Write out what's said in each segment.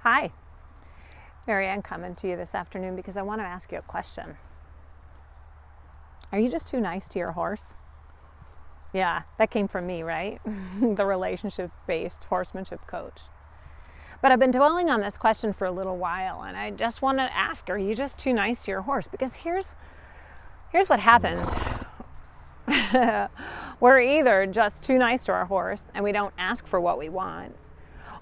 Hi, MaryAnn coming to you this afternoon because I want to ask you a question. Are you just too nice to your horse? Yeah, that came from me, right? The relationship-based horsemanship coach. But I've been dwelling on this question for a little while, and I just want to ask, are you just too nice to your horse? Because here's what happens. We're either just too nice to our horse and we don't ask for what we want,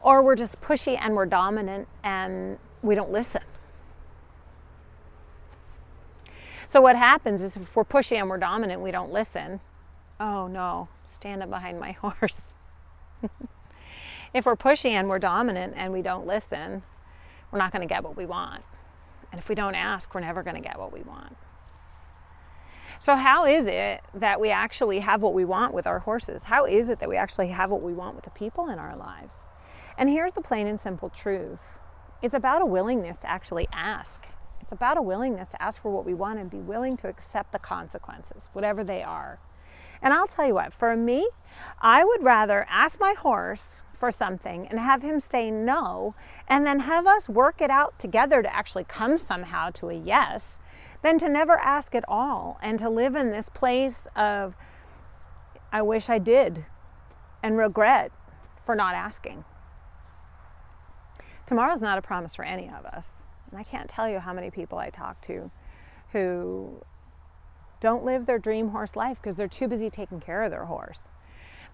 or we're just pushy and we're dominant and we don't listen. So what happens is if we're pushy and we're dominant, we don't listen. Oh no, stand up behind my horse. If we're pushy and we're dominant and we don't listen, we're not going to get what we want. And if we don't ask, we're never going to get what we want. So how is it that we actually have what we want with our horses? How is it that we actually have what we want with the people in our lives? And here's the plain and simple truth. It's about a willingness to actually ask. It's about a willingness to ask for what we want and be willing to accept the consequences, whatever they are. And I'll tell you what, for me, I would rather ask my horse for something and have him say no, and then have us work it out together to actually come somehow to a yes, than to never ask at all and to live in this place of, I wish I did, and regret for not asking. Tomorrow's not a promise for any of us. And I can't tell you how many people I talk to who don't live their dream horse life because they're too busy taking care of their horse.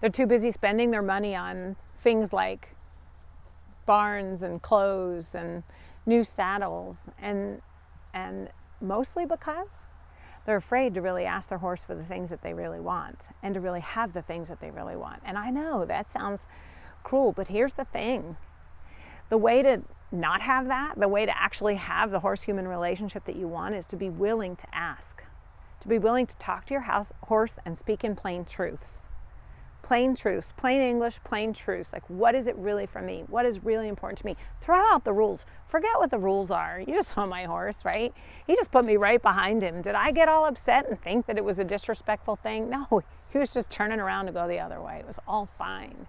They're too busy spending their money on things like barns and clothes and new saddles, and mostly because they're afraid to really ask their horse for the things that they really want and to really have the things that they really want. And I know that sounds cruel, but here's the thing. The way to not have that, the way to actually have the horse-human relationship that you want, is to be willing to ask, to be willing to talk to your horse and speak in plain truths. Plain truths, plain English, plain truths. Like, what is it really for me? What is really important to me? Throw out the rules. Forget what the rules are. You just saw my horse, right? He just put me right behind him. Did I get all upset and think that it was a disrespectful thing? No, he was just turning around to go the other way. It was all fine.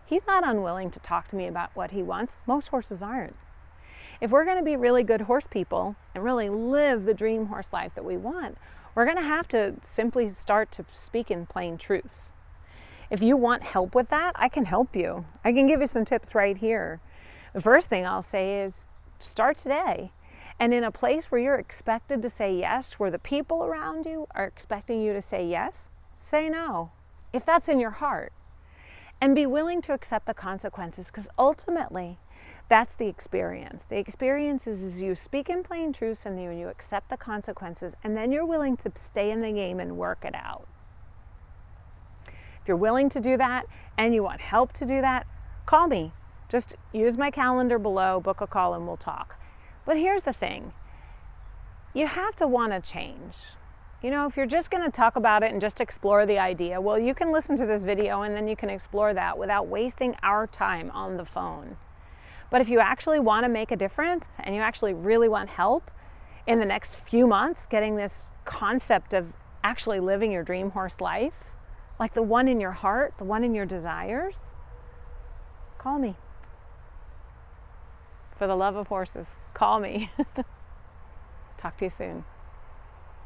He's not unwilling to talk to me about what he wants. Most horses aren't. If we're going to be really good horse people and really live the dream horse life that we want, we're going to have to simply start to speak in plain truths. If you want help with that, I can help you. I can give you some tips right here. The first thing I'll say is start today. And in a place where you're expected to say yes, where the people around you are expecting you to say yes, say no, if that's in your heart. And be willing to accept the consequences, because ultimately, that's the experience. The experience is you speak in plain truths and you accept the consequences, and then you're willing to stay in the game and work it out. If you're willing to do that and you want help to do that, call me. Just use my calendar below, book a call, and we'll talk. But here's the thing. You have to want to change. You know, if you're just going to talk about it and just explore the idea, well, you can listen to this video and then you can explore that without wasting our time on the phone. But if you actually want to make a difference and you actually really want help in the next few months getting this concept of actually living your dream horse life, like the one in your heart, the one in your desires, call me. For the love of horses, call me. Talk to you soon.